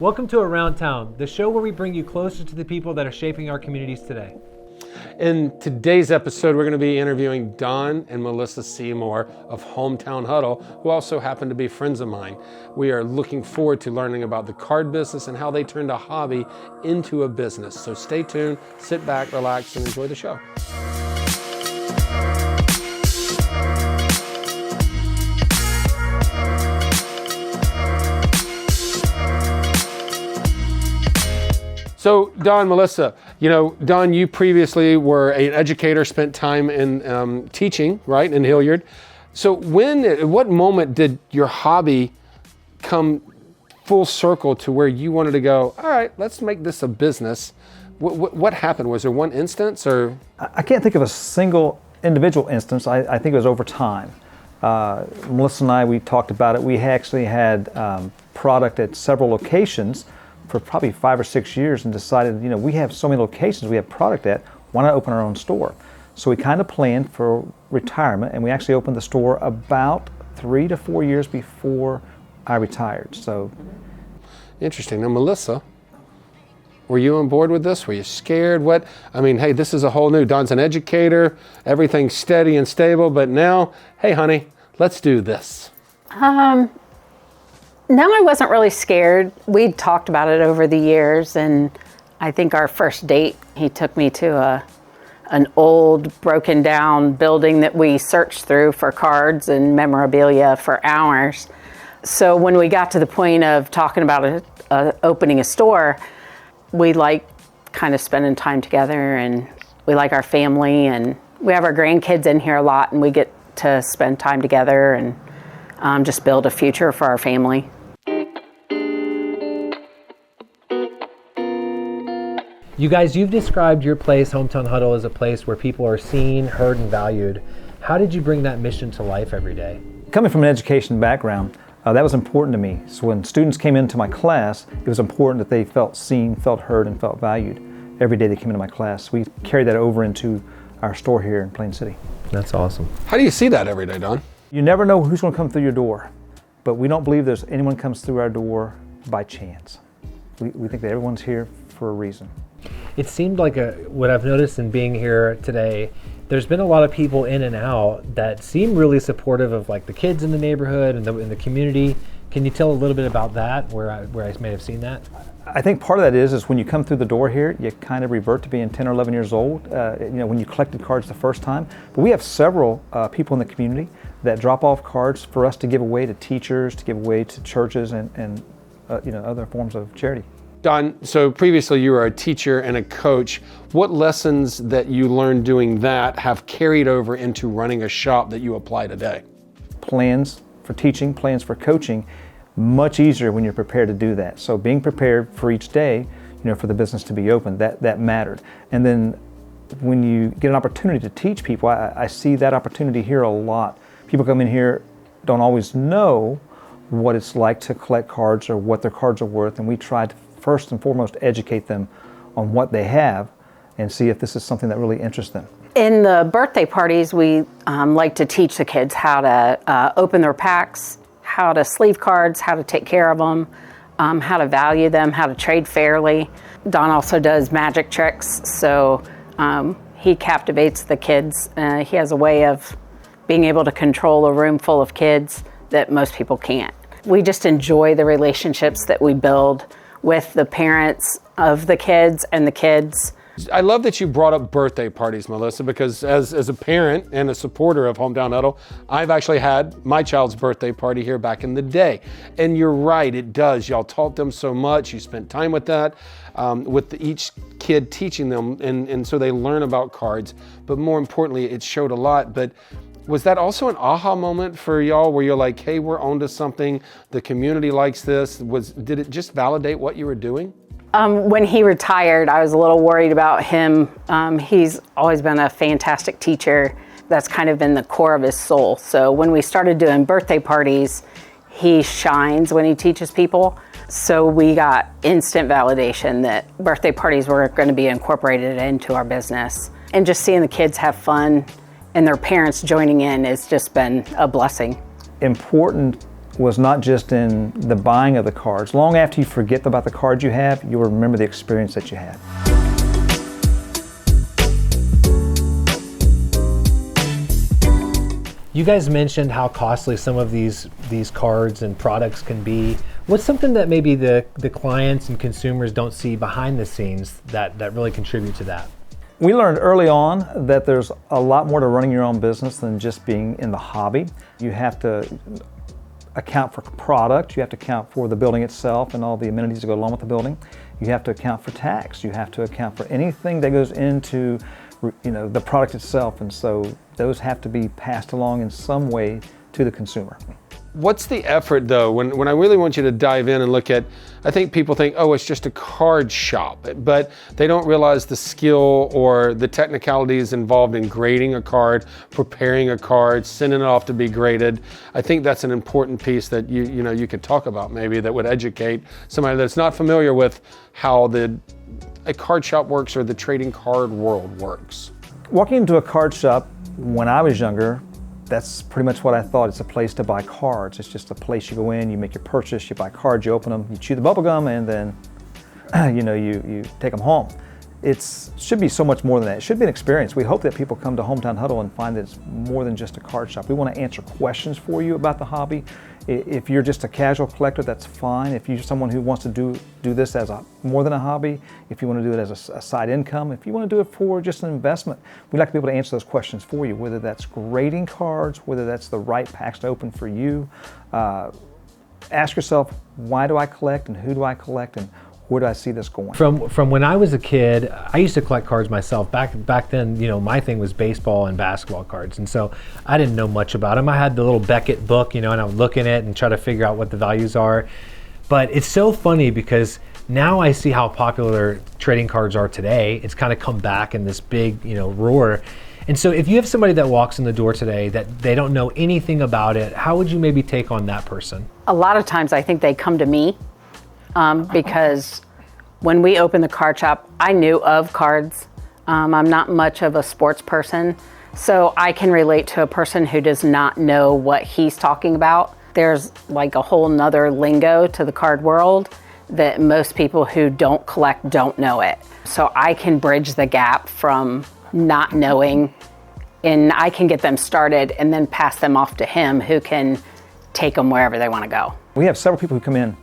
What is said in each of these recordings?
Welcome to Around Town, the show where we bring you closer to the people that are shaping our communities today. In today's episode, we're going to be interviewing Don and Melissa Seymour of Hometown Huddle, who also happen to be friends of mine. We are looking forward to learning about the card business and how they turned a hobby into a business. So stay tuned, sit back, relax, and enjoy the show. So Don, Melissa, Don, you previously were an educator, spent time in teaching, right, in Hilliard. So what moment did your hobby come full circle to where you wanted to go, all right, let's make this a business? What happened? Was there one instance or? I can't think of a single individual instance. I think it was over time. Melissa and I, we talked about it. We actually had product at several locations for probably 5 or 6 years and decided, we have so many locations we have product at, why not open our own store? So we kind of planned for retirement, and we actually opened the store about 3 to 4 years before I retired. So, interesting. Now, Melissa, were you on board with this? Were you scared? Hey, this is a whole new, Don's an educator, everything's steady and stable, but now, hey honey, let's do this. No, I wasn't really scared. We'd talked about it over the years, and I think our first date, he took me to an old, broken down building that we searched through for cards and memorabilia for hours. So when we got to the point of talking about opening a store, we like kind of spending time together, and we like our family, and we have our grandkids in here a lot, and we get to spend time together and just build a future for our family. You guys, you've described your place, Hometown Huddle, as a place where people are seen, heard, and valued. How did you bring that mission to life every day? Coming from an education background, that was important to me. So when students came into my class, it was important that they felt seen, felt heard, and felt valued every day they came into my class. We carried that over into our store here in Plain City. That's awesome. How do you see that every day, Don? You never know who's going to come through your door, but we don't believe there's anyone comes through our door by chance. We think that everyone's here for a reason. It seemed like what I've noticed in being here today, there's been a lot of people in and out that seem really supportive of like the kids in the neighborhood and in the community. Can you tell a little bit about that, where I may have seen that? I think part of that is when you come through the door here, you kind of revert to being 10 or 11 years old, when you collected cards the first time. But we have several people in the community that drop off cards for us to give away to teachers, to give away to churches and other forms of charity. Don, so previously you were a teacher and a coach. What lessons that you learned doing that have carried over into running a shop that you apply today? Plans for teaching, plans for coaching, much easier when you're prepared to do that. So being prepared for each day, for the business to be open, that mattered. And then when you get an opportunity to teach people, I see that opportunity here a lot. People come in here, don't always know what it's like to collect cards or what their cards are worth, and we try to first and foremost educate them on what they have and see if this is something that really interests them. In the birthday parties, we like to teach the kids how to open their packs, how to sleeve cards, how to take care of them, how to value them, how to trade fairly. Don also does magic tricks, so he captivates the kids. He has a way of being able to control a room full of kids that most people can't. We just enjoy the relationships that we build with the parents of the kids and the kids. I love that you brought up birthday parties, Melissa, because as a parent and a supporter of Hometown Huddle, I've actually had my child's birthday party here back in the day. And you're right, it does. Y'all taught them so much. You spent time with that, with each kid teaching them, and so they learn about cards. But more importantly, it showed a lot. But was that also an aha moment for y'all where you're like, hey, we're onto something, the community likes this? Did it just validate what you were doing? When he retired, I was a little worried about him. He's always been a fantastic teacher. That's kind of been the core of his soul. So when we started doing birthday parties, he shines when he teaches people. So we got instant validation that birthday parties were going to be incorporated into our business. And just seeing the kids have fun and their parents joining in has just been a blessing. Important was not just in the buying of the cards. Long after you forget about the cards you have, you'll remember the experience that you had. You guys mentioned how costly some of these cards and products can be. What's something that maybe the clients and consumers don't see behind the scenes that really contribute to that? We learned early on that there's a lot more to running your own business than just being in the hobby. You have to account for product, you have to account for the building itself and all the amenities that go along with the building. You have to account for tax, you have to account for anything that goes into the product itself, and so those have to be passed along in some way to the consumer. What's the effort though, when I really want you to dive in and look at, I think people think, oh, it's just a card shop, but they don't realize the skill or the technicalities involved in grading a card, preparing a card, sending it off to be graded. I think that's an important piece that you could talk about maybe that would educate somebody that's not familiar with how a card shop works or the trading card world works. Walking into a card shop when I was younger, that's pretty much what I thought. It's a place to buy cards. It's just a place you go in, you make your purchase, you buy cards, you open them, you chew the bubble gum, and then you take them home. It should be so much more than that. It should be an experience. We hope that people come to Hometown Huddle and find that it's more than just a card shop. We want to answer questions for you about the hobby. If you're just a casual collector, that's fine. If you're someone who wants to do this as more than a hobby, if you want to do it as a side income, if you want to do it for just an investment, we'd like to be able to answer those questions for you, whether that's grading cards, whether that's the right packs to open for you. Ask yourself, why do I collect and who do I collect and where do I see this going? From when I was a kid, I used to collect cards myself. Back then, my thing was baseball and basketball cards, and so I didn't know much about them. I had the little Beckett book, and I would look in it and try to figure out what the values are. But it's so funny because now I see how popular trading cards are today. It's kind of come back in this big, roar. And so if you have somebody that walks in the door today that they don't know anything about it, how would you maybe take on that person? A lot of times I think they come to me because when we opened the card shop, I knew of cards. I'm not much of a sports person, so I can relate to a person who does not know what he's talking about. There's like a whole nother lingo to the card world that most people who don't collect don't know it. So I can bridge the gap from not knowing, and I can get them started and then pass them off to him who can take them wherever they want to go. We have several people who come in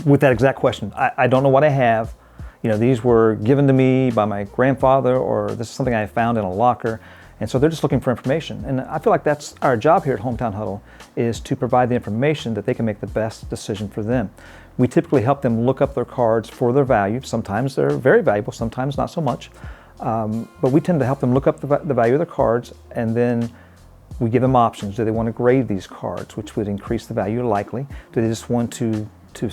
with that exact question. I don't know what I have. These were given to me by my grandfather, or this is something I found in a locker. And so they're just looking for information. And I feel like that's our job here at Hometown Huddle, is to provide the information that they can make the best decision for them. We typically help them look up their cards for their value. Sometimes they're very valuable, sometimes not so much. But we tend to help them look up the value of their cards, and then we give them options. Do they want to grade these cards, which would increase the value likely? Do they just want to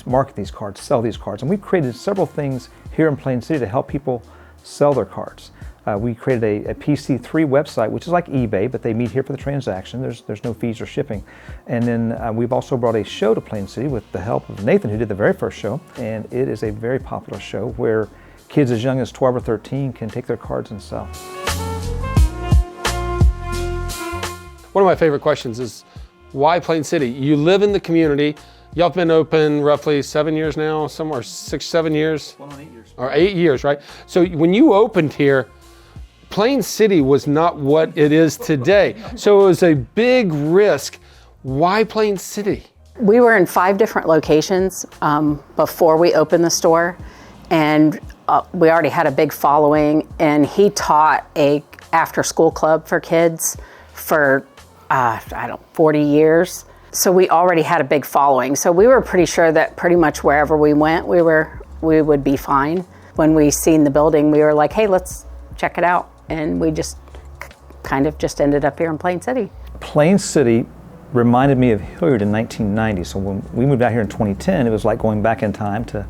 market these cards, sell these cards? And we've created several things here in Plain City to help people sell their cards. We created a PC3 website, which is like eBay, but they meet here for the transaction. There's no fees or shipping. And then we've also brought a show to Plain City with the help of Nathan, who did the very first show. And it is a very popular show where kids as young as 12 or 13 can take their cards and sell. One of my favorite questions is, why Plain City? You live in the community. Y'all have been open roughly 7 years now, somewhere 6, 7 years? Well, 8 years. Or 8 years, right? So when you opened here, Plain City was not what it is today. So it was a big risk. Why Plain City? We were in 5 different locations before we opened the store, and we already had a big following, and he taught a after-school club for kids for 40 years. So we already had a big following. So we were pretty sure that pretty much wherever we went, we would be fine. When we seen the building, we were like, hey, let's check it out. And we just kind of just ended up here in Plain City. Plain City reminded me of Hilliard in 1990. So when we moved out here in 2010, it was like going back in time to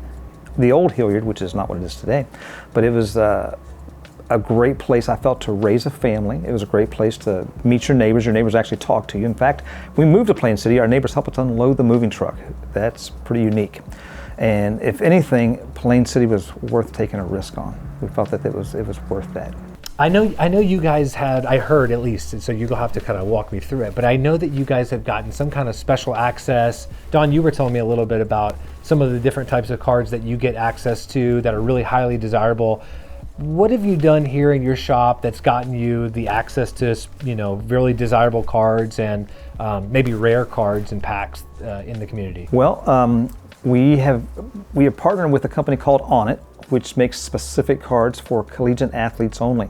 the old Hilliard, which is not what it is today. But it was a great place, I felt, to raise a family. It was a great place to meet your neighbors. Your neighbors actually talk to you. In fact, we moved to Plain City, our neighbors helped us unload the moving truck. That's pretty unique. And if anything, Plain City was worth taking a risk on. We felt that it was worth that. I know you guys had, I heard at least, and so you'll have to kind of walk me through it, but I know that you guys have gotten some kind of special access. Don, you were telling me a little bit about some of the different types of cards that you get access to that are really highly desirable. What have you done here in your shop that's gotten you the access to, really desirable cards and maybe rare cards and packs in the community? Well, we have partnered with a company called On It, which makes specific cards for collegiate athletes only.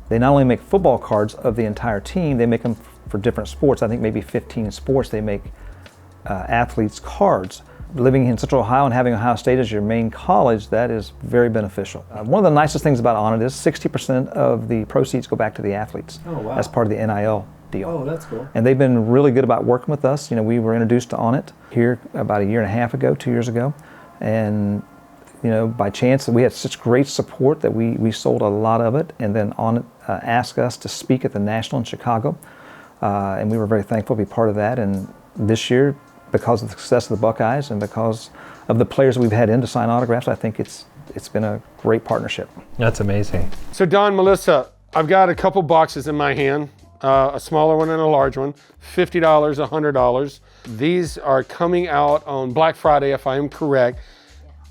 They not only make football cards of the entire team, they make them for different sports. I think maybe 15 sports they make athletes cards. Living in Central Ohio and having Ohio State as your main college, that is very beneficial. One of the nicest things about On It is 60% of the proceeds go back to the athletes. Oh, wow. As part of the NIL deal. Oh, that's cool. And they've been really good about working with us. We were introduced to On It here about 1.5 years ago, 2 years ago. And by chance, we had such great support that we sold a lot of it, and then On It asked us to speak at the National in Chicago, and we were very thankful to be part of that. And this year, because of the success of the Buckeyes and because of the players we've had in to sign autographs, I think it's been a great partnership. That's amazing. So Don, Melissa, I've got a couple boxes in my hand, a smaller one and a large one, $50, $100. These are coming out on Black Friday, if I am correct.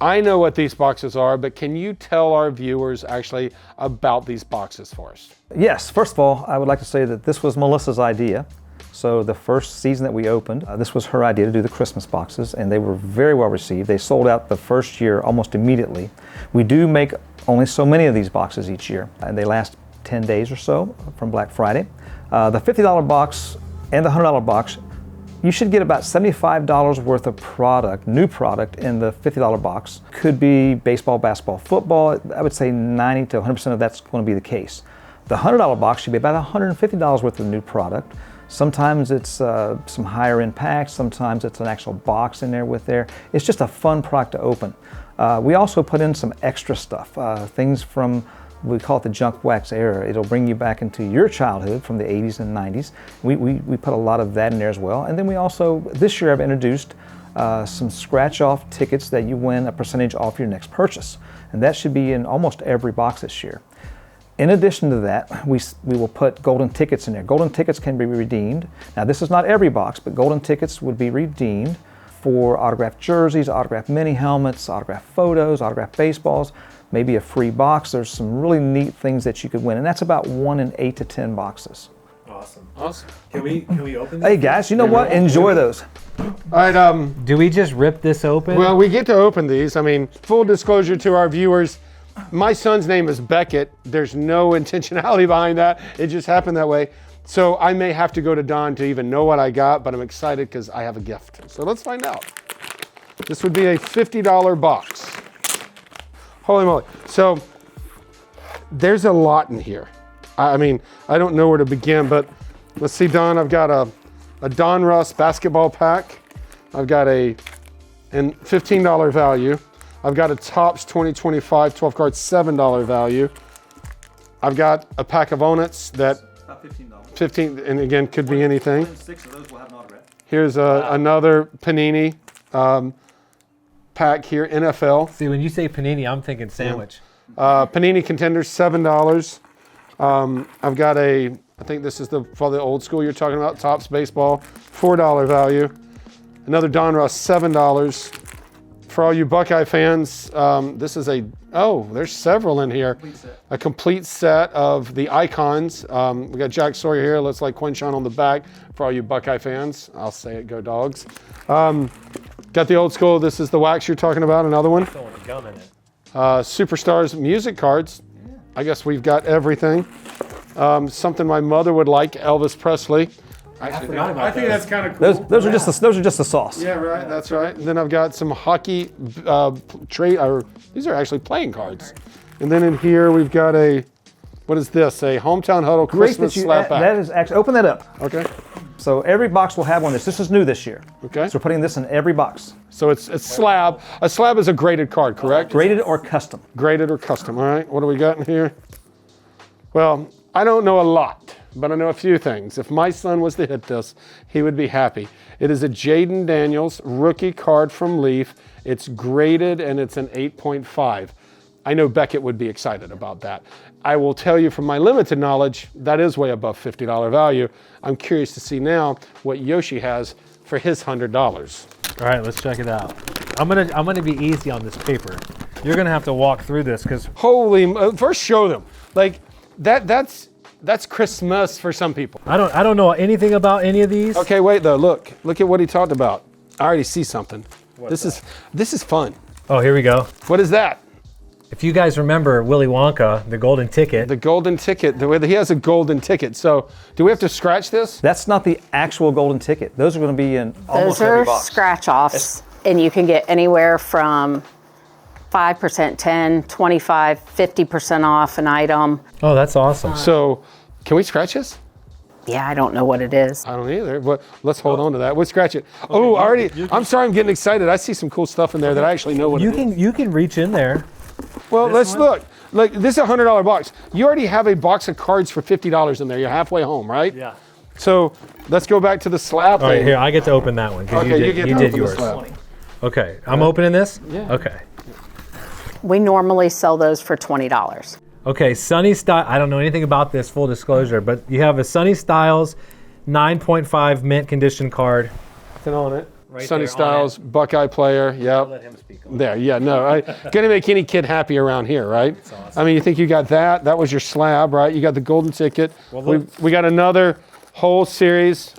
I know what these boxes are, but can you tell our viewers actually about these boxes for us? Yes, first of all, I would like to say that this was Melissa's idea. So the first season that we opened, this was her idea to do the Christmas boxes, and they were very well received. They sold out the first year almost immediately. We do make only so many of these boxes each year, and they last 10 days or so from Black Friday. The $50 box and the $100 box, you should get about $75 worth of product, new product, in the $50 box. Could be baseball, basketball, football. I would say 90 to 100% of that's going to be the case. The $100 box should be about $150 worth of new product. Sometimes it's some higher end packs, sometimes it's an actual box in there with there. It's just a fun product to open. We also put in some extra stuff, things from, we call it the junk wax era. It'll bring you back into your childhood from the 80s and 90s. We put a lot of that in there as well. And then we also, this year I've introduced some scratch off tickets that you win a percentage off your next purchase. And that should be in almost every box this year. In addition to that, we will put golden tickets in there. Golden tickets can be redeemed. Now this is not every box, but golden tickets would be redeemed for autographed jerseys, autographed mini helmets, autographed photos, autographed baseballs, maybe a free box. There's some really neat things that you could win, and that's about 1 in 8 to 10 boxes. Awesome. Awesome. Can we open this? Hey guys, you know what? Enjoy those. All right. Do we just rip this open? Well, we get to open these. I mean, full disclosure to our viewers, my son's name is Beckett. There's no intentionality behind that. It just happened that way. So I may have to go to Don to even know what I got, but I'm excited because I have a gift. So let's find out. This would be a $50 box. Holy moly. So there's a lot in here. I mean, I don't know where to begin, but let's see, Don, I've got a Don Russ basketball pack. I've got a $15 value. I've got a Topps 2025 12 card $7 value. I've got a pack of Onits that About $15. 15, and again, could be anything. 6 of those will have an autograph. Here's another Panini pack here, NFL. See, when you say panini, I'm thinking sandwich. Panini Contenders, $7. I've got I think this is for the old school you're talking about, Topps Baseball, $4 value. Another Don Russ, $7. For all you Buckeye fans, this is there's several in here. A complete set of the icons. We got Jack Sawyer here, looks like Quinshawn on the back. For all you Buckeye fans, I'll say it, go Dogs. Got the old school, this is the wax you're talking about, another one. Still want gum in it. Superstars music cards. I guess we've got everything. Something my mother would like, Elvis Presley. I think that's kind of cool. Those are just the sauce. Yeah, right. That's right. And then I've got some hockey these are actually playing cards. And then in here we've got what is this? A Hometown Huddle Christmas slap pack. That is actually, open that up. Okay. So every box will have one of this. This is new this year. Okay. So we're putting this in every box. So it's slab. A slab is a graded card, correct? Graded or custom. Graded or custom. All right. What do we got in here? Well, I don't know a lot, but I know a few things. If my son was to hit this, he would be happy. It is a Jaden Daniels rookie card from Leaf. It's graded and it's an 8.5. I know Beckett would be excited about that. I will tell you from my limited knowledge, that is way above $50 value. I'm curious to see now what Yoshi has for his $100. All right, let's check it out. I'm gonna be easy on this paper. You're gonna have to walk through this because First show them. Like that's Christmas for some people. I don't know anything about any of these. Okay, wait though. Look at what he talked about. I already see something. This is fun. Oh, here we go. What is that? If you guys remember Willy Wonka, the golden ticket. The golden ticket. He has a golden ticket. So, do we have to scratch this? That's not the actual golden ticket. Those are going to be in almost Those every are box. scratch offs, and you can get anywhere from 5%, 10, 25, 50% off an item. Oh, that's awesome. So, can we scratch this? Yeah, I don't know what it is. I don't either, but let's hold on to that. We'll scratch it. Okay, I'm sorry, I'm getting excited. I see some cool stuff in there that I actually know what it is. You can reach in there. Well, let's look. Like, this is a $100 box. You already have a box of cards for $50 in there. You're halfway home, right? Yeah. So, let's go back to the slab All right, thing. here, I get to open that one because Okay, you you get to did open the yours. slab. Okay, I'm opening this? Yeah. Okay. We normally sell those for $20. Okay, Sunny Style. I don't know anything about this, full disclosure, but you have a Sunny Styles 9.5 mint condition card. It's on it. Right Sonny there on Styles, Buckeye player. Yep. Let him speak on There, yeah, no. Gonna make any kid happy around here, right? awesome. I mean, you think you got that? That was your slab, right? You got the golden ticket. Well, we got another whole series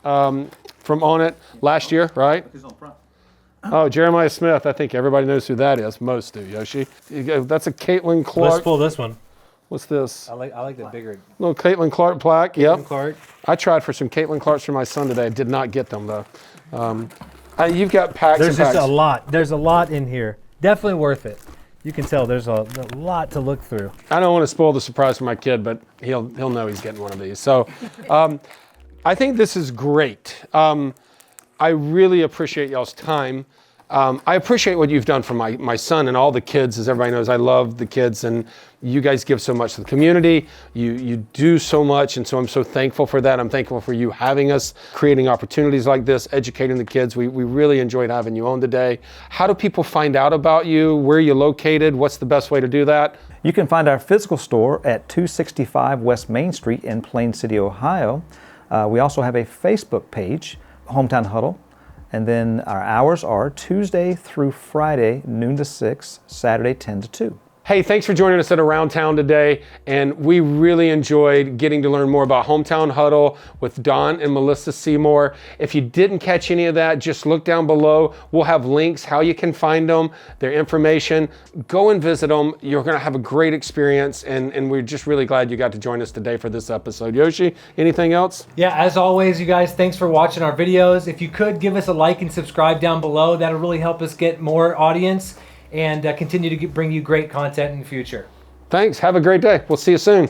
from On It last year, right? Oh, Jeremiah Smith. I think everybody knows who that is. Most do, Yoshi. That's a Caitlin Clark. Let's pull this one. What's this? I like the bigger Little Caitlin Clark plaque. Yep. Clark. I tried for some Caitlin Clarks for my son today. I did not get them though. You've got packs There's and just packs. a lot. There's a lot in here. Definitely worth it. You can tell there's a lot to look through. I don't want to spoil the surprise for my kid, but he'll know he's getting one of these. So I think this is great. I really appreciate y'all's time. I appreciate what you've done for my son and all the kids. As everybody knows, I love the kids, and you guys give so much to the community. You do so much, and so I'm so thankful for that. I'm thankful for you having us, creating opportunities like this, educating the kids. We really enjoyed having you on today. How do people find out about you? Where are you located? What's the best way to do that? You can find our physical store at 265 West Main Street in Plain City, Ohio. We also have a Facebook page, Hometown Huddle. And then our hours are Tuesday through Friday, noon to 6, Saturday 10 to 2. Hey, thanks for joining us at Around Town today. And we really enjoyed getting to learn more about Hometown Huddle with Don and Melissa Seymour. If you didn't catch any of that, just look down below. We'll have links, how you can find them, their information. Go and visit them. You're going to have a great experience. And we're just really glad you got to join us today for this episode. Yoshi, anything else? Yeah, as always, you guys, thanks for watching our videos. If you could give us a like and subscribe down below, that'll really help us get more audience and continue to bring you great content in the future. Thanks. Have a great day. We'll see you soon.